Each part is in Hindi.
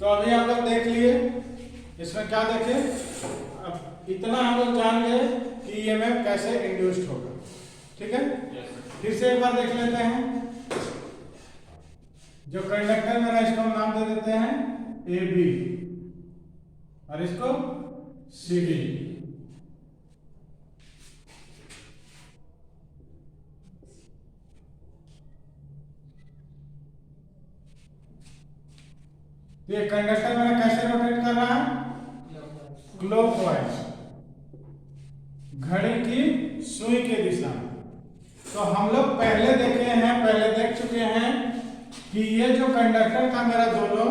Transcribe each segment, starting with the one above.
तो अभी आप लोग देख लिए, इसमें क्या देखे, अब इतना हम लोग जान गए कि ईएमएफ कैसे इंड्यूस्ड होगा। ठीक है, फिर से एक बार देख लेते हैं। जो कंडक्टर मेरा, इसको हम नाम दे देते हैं ए बी और इसको सी डी। ये कंडक्टर मेरा कैसे रोटेट कर रहा है? क्लॉकवाइज, घड़ी की सुई के दिशा में। तो हम लोग पहले देखे हैं, पहले देख चुके हैं कि ये जो कंडक्टर था मेरा दोनों,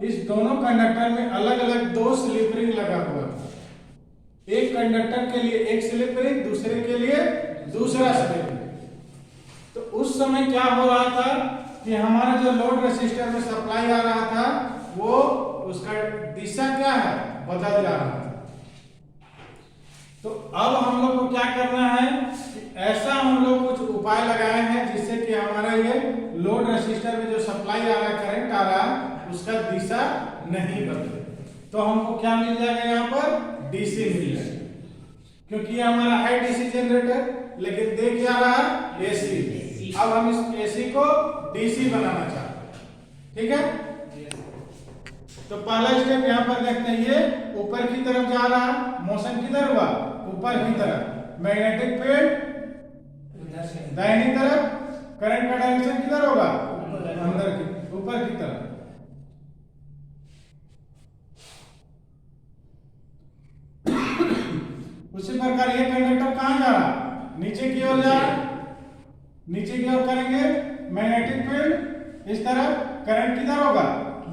इस दोनों कंडक्टर में अलग अलग दो स्लिप रिंग लगा हुआ था। एक कंडक्टर के लिए एक स्लिप रिंग, दूसरे के लिए दूसरा स्लिप रिंग। तो उस समय क्या हो रहा था कि हमारा जो लोड रेसिस्टर में सप्लाई आ रहा था वो उसका दिशा क्या है, बदल जा रहा था। तो अब हम लोग को क्या करना है कि ऐसा हम लोग कुछ उपाय लगाए हैं जिससे कि हमारा ये लोड रेसिस्टर में जो सप्लाई आ रहा है, करंट आ रहा है, उसका दिशा नहीं बदले। तो हमको क्या मिल जाएगा यहाँ पर? डीसी मिल जाएगा, क्योंकि ये हमारा है डीसी जनरेटर, लेकिन दे क्या रहा है? एसी। अब हम इस एसी को डीसी बनाना चाहते हैं। ठीक है, तो पहला स्टेप यहाँ पर देखते हैं, ये ऊपर की तरफ जा रहा है, मोशन किधर हुआ? ऊपर की तरफ। मैग्नेटिक फील्ड दाहिनी तरफ, करंट का डायरेक्शन किधर होगा? अंदर की, ऊपर की तरफ। उसी प्रकार ये कंडक्टर कहां जा रहा है? नीचे की ओर जा रहा है। नीचे की ओर करेंगे मैग्नेटिक फील्ड इस तरफ, करंट किधर होगा?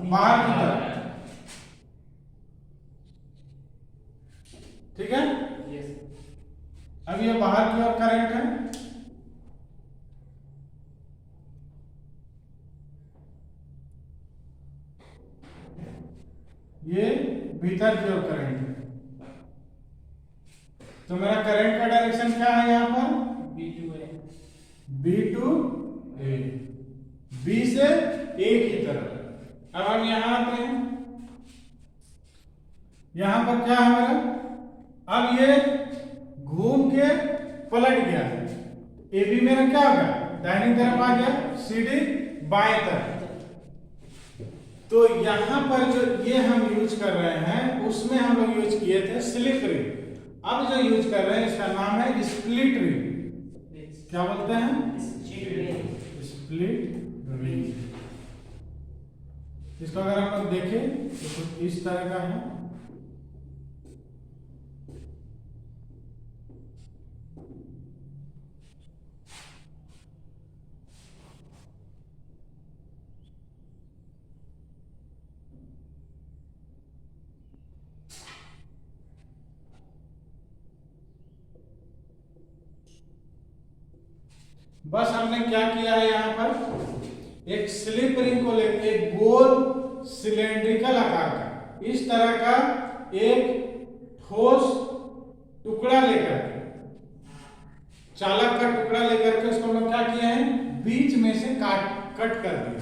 बाहर की तरफ। ठीक है, अब ये बाहर की ओर करंट है, ये भीतर की ओर करंट है। तो मेरा करंट का डायरेक्शन क्या है यहाँ पर? बी टू ए, बी से ए की तरफ। अब हम यहां आते हैं, यहां पर क्या है मेरा? अब ये घूम के पलट गया, ए बी मेरा क्या हो गया? दाहिनी तरफ आ गया, सी डी बाएं तरफ। तो यहां पर जो ये हम यूज कर रहे हैं, उसमें हम लोग यूज किए थे स्लिप रिंग। अब जो यूज कर रहे हैं इसका नाम है स्प्लिट रिंग। क्या बोलते हैं? Split ring. इसको अगर हम लोग देखें तो कुछ इस तरह का है। बस हमने क्या किया है, यहाँ पर एक स्लिप रिंग को लेकर एक गोल सिलेंड्रिकल आकार का इस तरह का एक ठोस टुकड़ा लेकर के, चालक का टुकड़ा लेकर के उसको हम लोग क्या किए हैं? बीच में से कट कर दिए।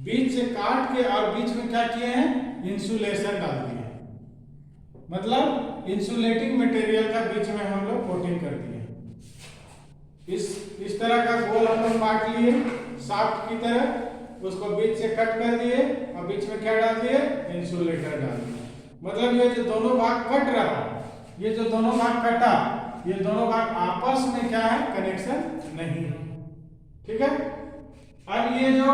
बीच से काट के और बीच में क्या किए हैं? इंसुलेशन डाल दिए। मतलब इंसुलेटिंग मटेरियल का बीच में हम लोग कोटिंग कर दिए। इस तरह का गोल हम लोग काट लिए शाफ्ट की तरह, उसको बीच से कट कर दिए और बीच में क्या डाल दिए? इंसुलेटर डाल दिए। मतलब ये जो दोनों भाग कट रहा है, ये जो दोनों भाग कटा, ये दोनों भाग आपस में क्या है? कनेक्शन नहीं है। ठीक है, अब ये जो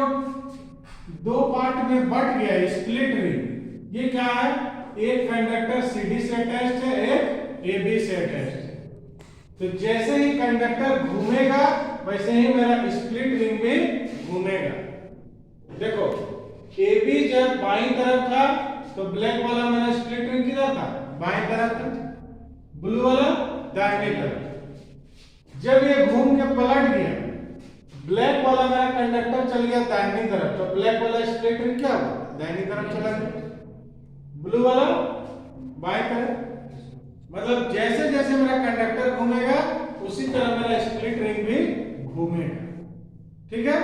दो पार्ट में बट गया स्प्लिट रिंग, ये क्या है? एक कंडक्टर सीडी से अटैच्ड है, एक एबी से अटैच्ड है। तो जैसे ही कंडक्टर घूमेगा वैसे ही मेरा स्प्लिट रिंग भी घूमेगा। देखो, एबी जब बाईं तरफ था तो ब्लैक वाला मेरा स्प्लिट रिंग किधर था? बाईं तरफ था, ब्लू वाला दाहिनी तरफ। जब ये घूम के पलट गया, ब्लैक वाला मेरा कंडक्टर चल गया दाहिनी तरफ, तो ब्लैक वाला स्प्लिट रिंग क्या हुआ? दाहिनी तरफ चला गया, ब्लू वाला बाएं तरफ। मतलब जैसे जैसे मेरा कंडक्टर घूमेगा उसी तरह मेरा स्प्लिट रिंग भी घूमेगा। ठीक है,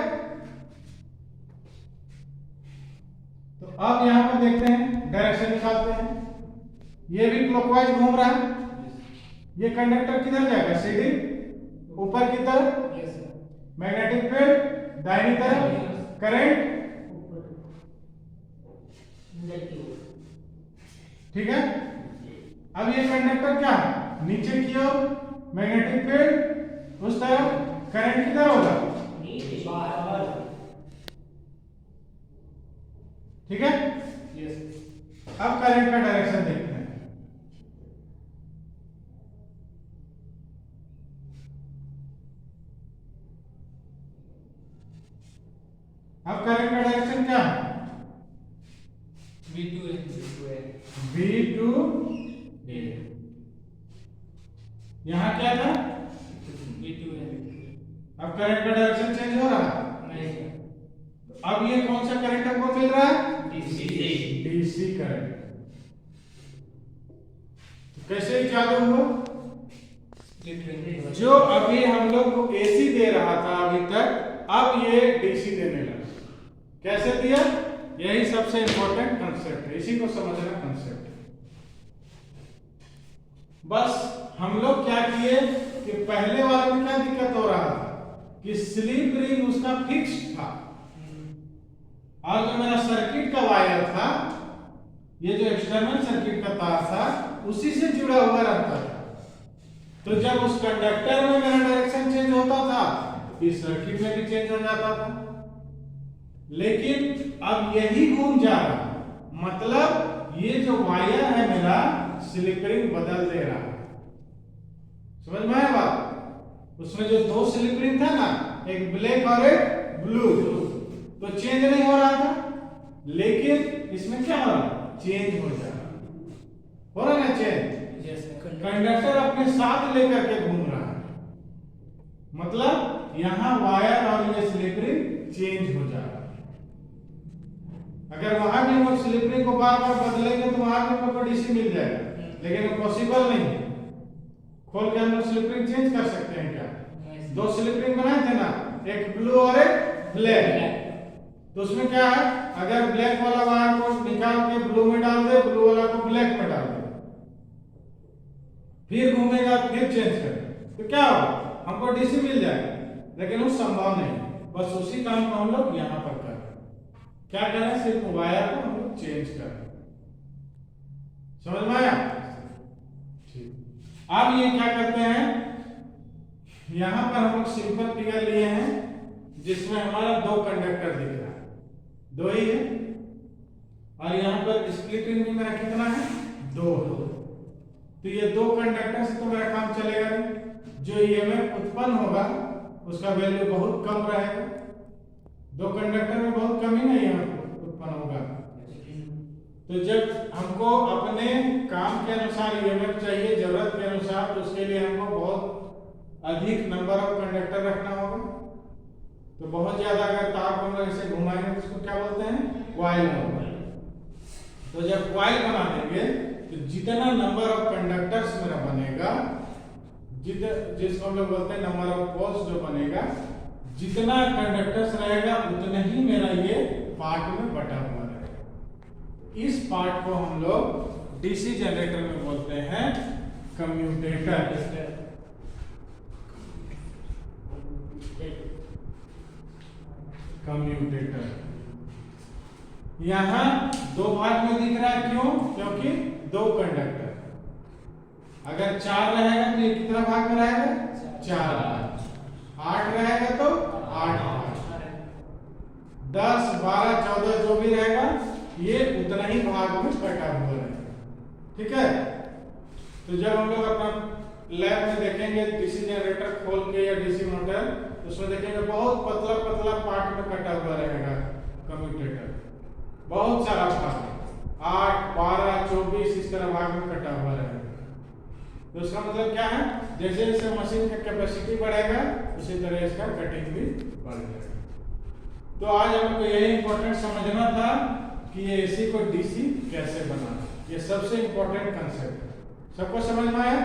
तो अब यहाँ पर देखते हैं, डायरेक्शन निकालते हैं। ये भी क्लॉकवाइज घूम रहा है। ये कंडक्टर किधर जाएगा? सीधी ऊपर की तरफ। मैग्नेटिक फील्ड दाहिनी तरफ, करंट ठीक है। अब ये कंडक्टर क्या है? नीचे की ओर, मैग्नेटिक फील्ड उस तरफ, करंट किधर होगा? ठीक है। अब करंट का डायरेक्शन देखते हैं। अब करंट का डायरेक्शन क्या है? V2 A। यहां क्या था? V2 A। अब करंट का डायरेक्शन चेंज हो रहा है? नहीं। तो अब ये कौन सा करंट हमको मिल रहा है? DC current. तो कैसे चालू हुआ? जो अभी हम लोग को एसी दे रहा था अभी तक, अब ये डीसी देने लगा। कैसे दिया? यही सबसे इंपॉर्टेंट कंसेप्ट है, इसी को समझना कंसेप्ट है। बस हम लोग क्या किए कि पहले वाले में क्या दिक्कत हो रहा था कि स्लिप रिंग उसका फिक्स्ड था, और जो मेरा सर्किट का वायर था, ये जो एक्सटर्नल सर्किट का तार था, उसी से जुड़ा हुआ रहता था। तो जब उस कंडक्टर में मेरा डायरेक्शन चेंज होता था, इस सर्किट में भी चेंज हो जाता था। लेकिन अब यही घूम जा रहा, मतलब ये जो वायर है मेरा स्लिप रिंग बदल दे रहा है। समझ में आया बात? उसमें जो दो स्लिप रिंग था ना, एक ब्लैक और एक ब्लू, तो चेंज नहीं हो रहा था, लेकिन इसमें क्या हो रहा? चेंज हो जा रहा। हो रहा ना चेंज? कंडक्टर अपने साथ लेकर के घूम रहा है, मतलब यहां वायर और ये स्लिप रिंग चेंज हो जा रहा है। अगर वहां भी हम स्लिप रिंग को बार बार बदलेंगे तो वहां भी हमको डीसी मिल जाएगा, लेकिन वो पॉसिबल नहीं है। खोल के हम लोग स्लिप रिंग चेंज कर सकते हैं क्या? दो स्लिप रिंग बनाए थे ना, एक ब्लू और एक ब्लैक, तो उसमें क्या है, अगर ब्लैक वाला वायर को निकाल के ब्लू में डाल दे, ब्लू वाला को ब्लैक में डाल दे, फिर घूमेगा, फिर चेंज करे, तो क्या होगा? हमको डीसी मिल जाएगा, लेकिन वो संभव नहीं। बस उसी काम को हम लोग यहाँ पर कर रहे हैं। क्या कर रहे हैं? सिर्फ वायर को हम लोग चेंज कर रहे हैं। समझ में आया? ठीक। अब ये क्या करते हैं, यहां पर हम लोग सिंपल फिगर लिए हैं जिसमें हमारा दो कंडक्टर दिख रहा है, दो ही है, और यहां पर स्प्लिट रिंग भी मेरा कितना है? दो। तो ये दो कंडक्टर से तो मेरा काम चलेगा नहीं। जो ईएमएफ उत्पन्न होगा उसका वैल्यू बहुत कम रहेगा। दो कंडक्टर में बहुत कम ही नहीं उत्पन्न होगा। तो जब हमको अपने काम के अनुसार ईएमएफ चाहिए, जरूरत के अनुसार, तो उसके लिए हमको बहुत अधिक नंबर ऑफ कंडक्टर रखना होगा। तो बहुत ज्यादा अगर तार को हम लोग ऐसे घुमाएंगे तो उसको क्या बोलते हैं? कॉइल बोलते हैं। तो जब कॉइल बना देंगे तो जितना नंबर ऑफ कंडक्टर्स मेरा बनेगा, जिसको हम लोग बोलते हैं नंबर ऑफ पोल्स जो बनेगा, जितना कंडक्टर्स रहेगा उतना ही मेरा ये पार्ट में बटा हुआ रहेगा। इस पार्ट को हम लोग डीसी जनरेटर में बोलते हैं कम्यूटेटर। कम्यूटेटर यहां दो भाग में दिख रहा है, क्यों? क्योंकि दो कंडक्टर। अगर 4 रहेगा तो ये कितना भाग में रहेगा? 4 भाग। 8 रहेगा तो 8 भाग। 10, 12, 14 जो भी रहेगा ये उतना ही भाग में कटा हुआ रहेगा। ठीक है। तो जब हम लोग अपना लैब में देखेंगे डीसी जनरेटर खोल के या डीसी मोटर, उसमें देखेंगे बहुत पतला पतला पार्ट में कटा हुआ रहेगा कम्यूटेटर। बहुत सारा भाग, 8, 12, 24 इस तरह भाग में कटा हुआ रहेगा। तो उसका मतलब क्या है? जैसे जैसे मशीन का कैपेसिटी बढ़ेगा उसी तरह इसका कटिंग भी बढ़ जाएगा। तो आज हमको यही इंपॉर्टेंट समझना था कि ये एसी को डीसी कैसे बनाना, ये सबसे इंपॉर्टेंट कंसेप्ट है। सबको समझ में आया?